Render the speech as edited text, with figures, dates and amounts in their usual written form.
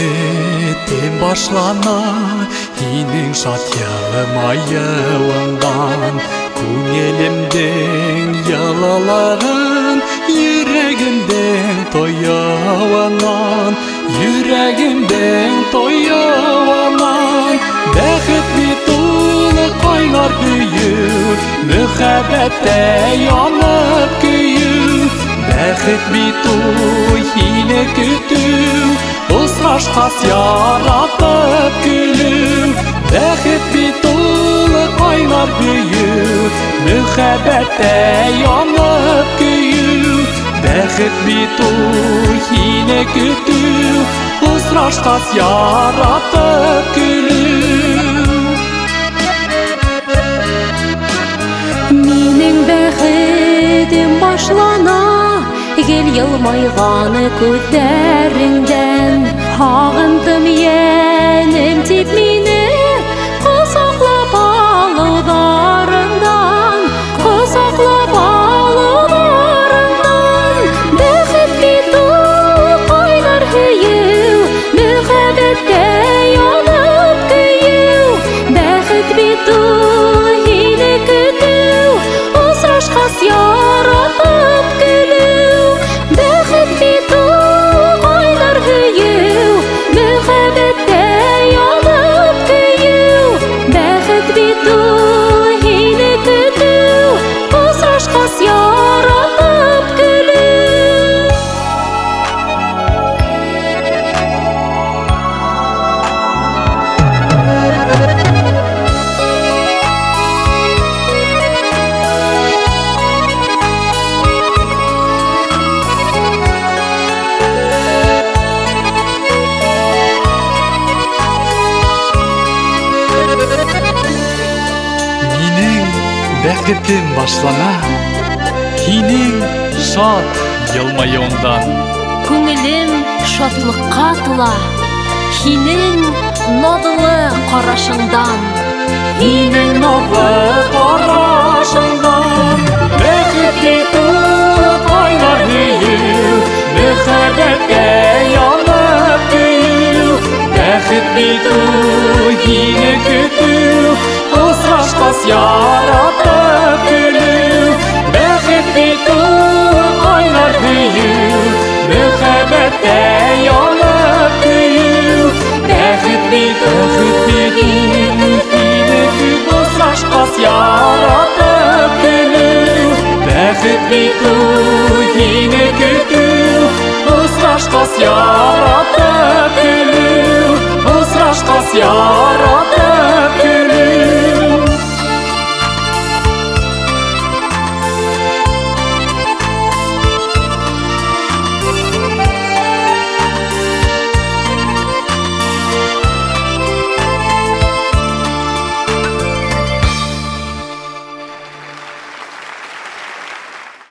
бәхетем башлана, һинең шат елмаюыңдан. Күңелемдең ялаларын, йөрәгемдең тоявынан, йөрәгемдең тоявынан. Бәхет бит улы кайнар көйү, мөхәббәттә янып көйү. Бәхет бит ул һине көтү, осрашкас яратып көлү. Бәхет бит ул кайнар көйү, мөхәббәттә янып көйү. Бәхет бит ул һине көтү, осрашкас яратып көлү. Минең бәхетем башлана, гел елмайганы күзләреңдән. Һагындым янем тип мине, косаклап алударыңдан, косаклап алударыңдан. Бәхет бит ул кайнар көйү, мөхәббәттә янып көйү. Бәхет бит ул һине көтү, осрашкас яратып көлү. Бәхет бит ул кайнар көйү, мөхәббәттә янып көйү. Бәхет бит ул һине көтү, осрашкас яратып көлү. Бәхетем башлана, һинең шат елмаюыңдан. Күңелем шатлыкка тула, һинең надлы карашыңдан. Һинең надлы карашыңдан. Бәхет бит ул кайнар көйү, мөхәббәткә янып көйү. Бәхет бит ул һине көтү, осрашкас яратып көлү. Бәхет бит ул кайнар көйү, мөхәббәттә янып көйү. Бәхет бит ул һине көтү, осрашкас яратып көлү. Бәхет бит ул һине көтү, осрашкас яратып көлү. Осрашкас яратып көлү.